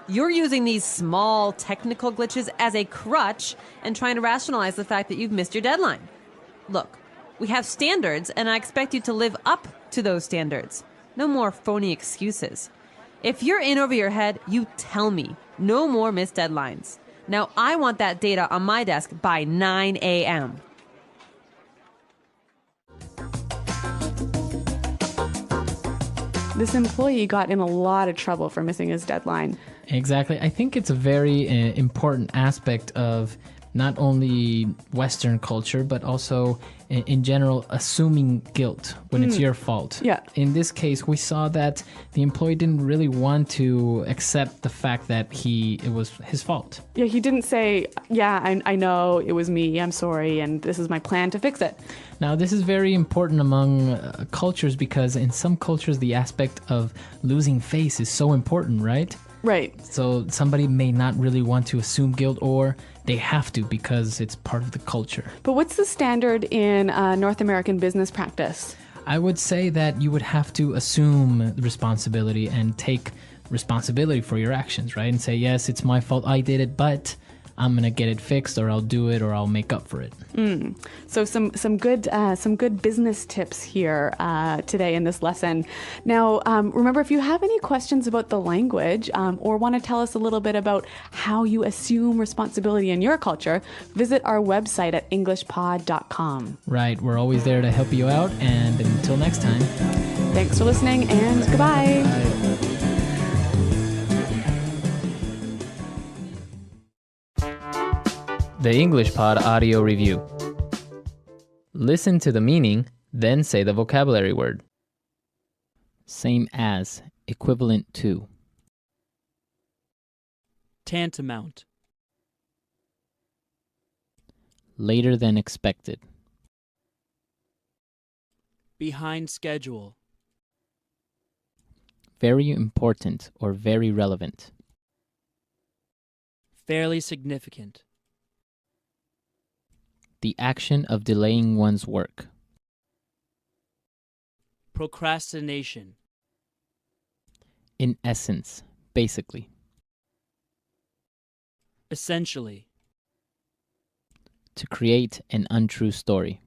You're using these small technical glitches as a crutch and trying to rationalize the fact that you've missed your deadline. Look, we have standards, and I expect you to live up to those standards. No more phony excuses. If you're in over your head, you tell me. No more missed deadlines. Now, I want that data on my desk by 9 a.m. This employee got in a lot of trouble for missing his deadline. Exactly. I think it's a very important aspect of not only Western culture, but also in general, assuming guilt when it's your fault. Yeah. In this case, we saw that the employee didn't really want to accept the fact that it was his fault. Yeah, he didn't say, yeah, I know it was me, I'm sorry, and this is my plan to fix it. Now, this is very important among cultures because in some cultures, the aspect of losing face is so important, right? Right. So somebody may not really want to assume guilt, or they have to because it's part of the culture. But what's the standard in North American business practice? I would say that you would have to assume responsibility and take responsibility for your actions, right? And say, yes, it's my fault, I did it, but I'm gonna get it fixed, or I'll do it, or I'll make up for it. So some good business tips here today in this lesson. Now, remember, if you have any questions about the language or want to tell us a little bit about how you assume responsibility in your culture, visit our website at englishpod.com. Right, we're always there to help you out, and until next time. Thanks for listening, and goodbye. Bye. The English Pod Audio Review. Listen to the meaning, then say the vocabulary word. Same as, equivalent to. Tantamount. Later than expected. Behind schedule. Very important or very relevant. Fairly significant. The action of delaying one's work. Procrastination. In essence, basically. Essentially. To create an untrue story.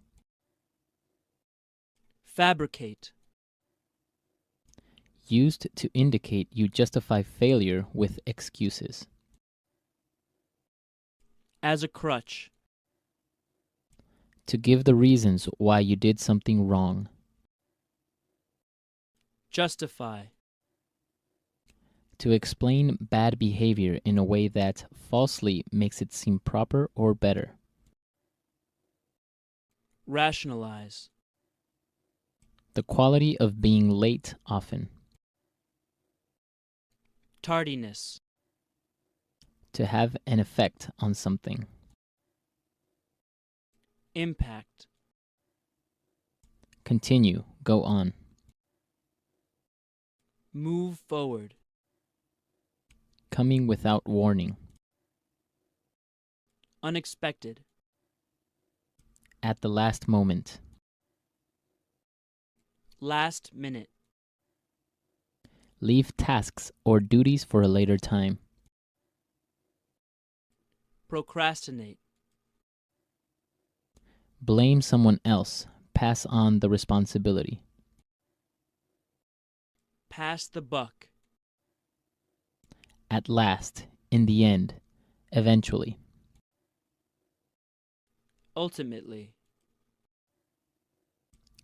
Fabricate. Used to indicate you justify failure with excuses. As a crutch. To give the reasons why you did something wrong. Justify. To explain bad behavior in a way that falsely makes it seem proper or better. Rationalize. The quality of being late often. Tardiness. To have an effect on something. Impact. Continue, go on. Move forward. Coming without warning. Unexpected. At the last moment. Last minute. Leave tasks or duties for a later time. Procrastinate. Blame someone else. Pass on the responsibility. Pass the buck. At last, in the end, eventually. Ultimately.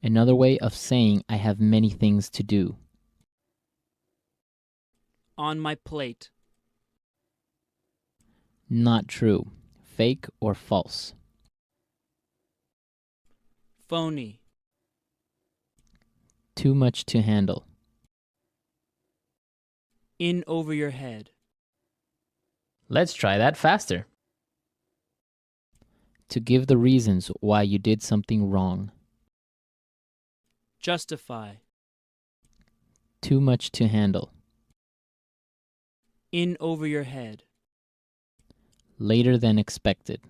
Another way of saying I have many things to do. On my plate. Not true. Fake or false. Phony. Too much to handle. In over your head. Let's try that faster. To give the reasons why you did something wrong. Justify. Too much to handle. In over your head. Later than expected.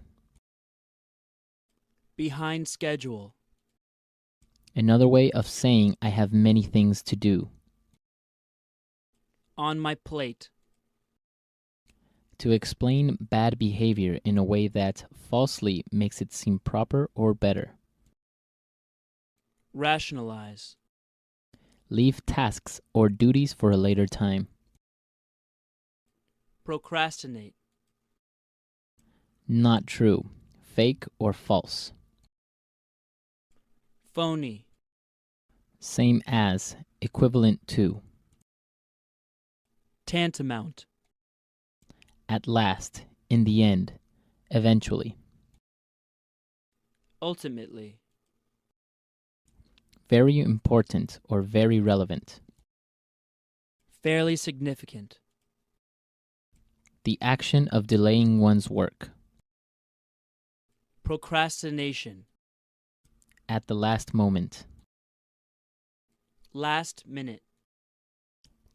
Behind schedule. Another way of saying I have many things to do. On my plate. To explain bad behavior in a way that falsely makes it seem proper or better. Rationalize. Leave tasks or duties for a later time. Procrastinate. Not true. Fake or false. Phony. Same as, equivalent to. Tantamount. At last, in the end, eventually. Ultimately. Very important or very relevant. Fairly significant. The action of delaying one's work. Procrastination. At the last moment. Last minute.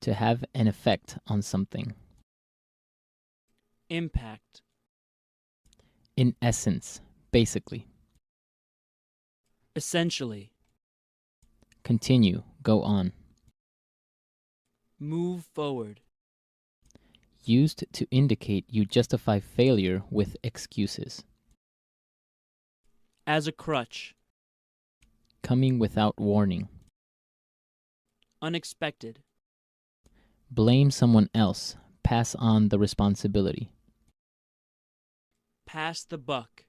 To have an effect on something. Impact. In essence, basically. Essentially. Continue, go on. Move forward. Used to indicate you justify failure with excuses. As a crutch. Coming without warning. Unexpected. Blame someone else. Pass on the responsibility. Pass the buck.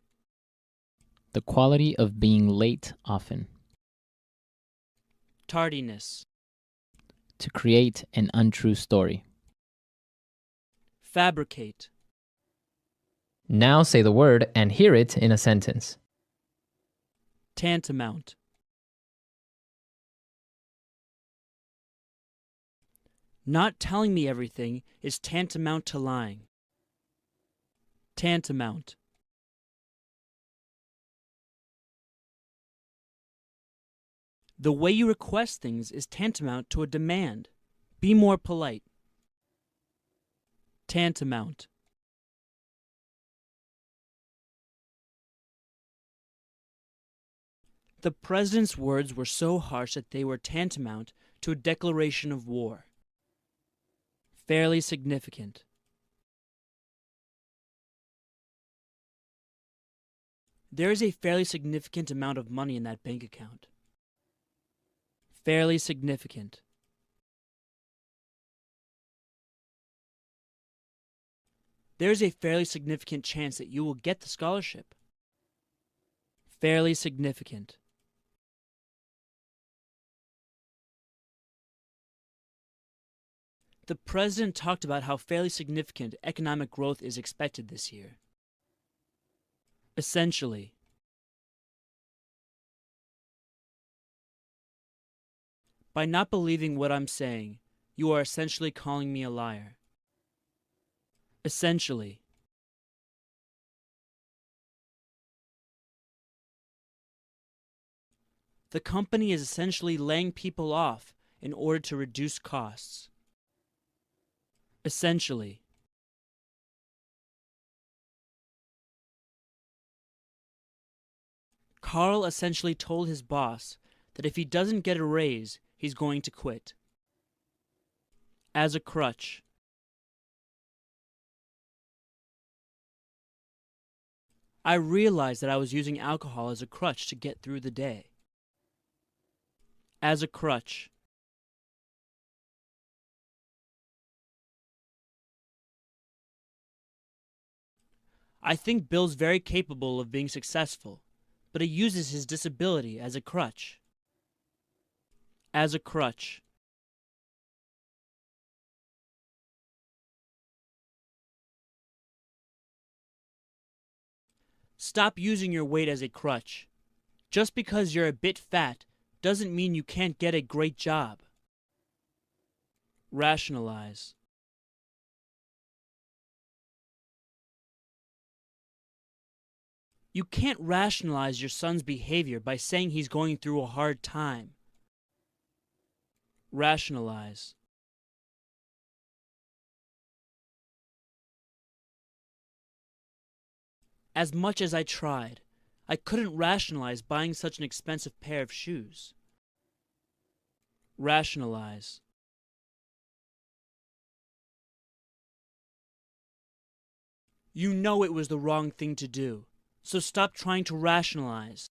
The quality of being late often. Tardiness. To create an untrue story. Fabricate. Now say the word and hear it in a sentence. Tantamount. Not telling me everything is tantamount to lying. Tantamount. The way you request things is tantamount to a demand. Be more polite. Tantamount. The president's words were so harsh that they were tantamount to a declaration of war. Fairly significant. There is a fairly significant amount of money in that bank account. Fairly significant. There is a fairly significant chance that you will get the scholarship. Fairly significant. The president talked about how fairly significant economic growth is expected this year. Essentially. By not believing what I'm saying, you are essentially calling me a liar. Essentially. The company is essentially laying people off in order to reduce costs. Essentially. Carl essentially told his boss that if he doesn't get a raise, he's going to quit. As a crutch. I realized that I was using alcohol as a crutch to get through the day. As a crutch. I think Bill's very capable of being successful, but he uses his disability as a crutch. As a crutch. Stop using your weight as a crutch. Just because you're a bit fat doesn't mean you can't get a great job. Rationalize. You can't rationalize your son's behavior by saying he's going through a hard time. Rationalize. As much as I tried, I couldn't rationalize buying such an expensive pair of shoes. Rationalize. You know it was the wrong thing to do, so stop trying to rationalize.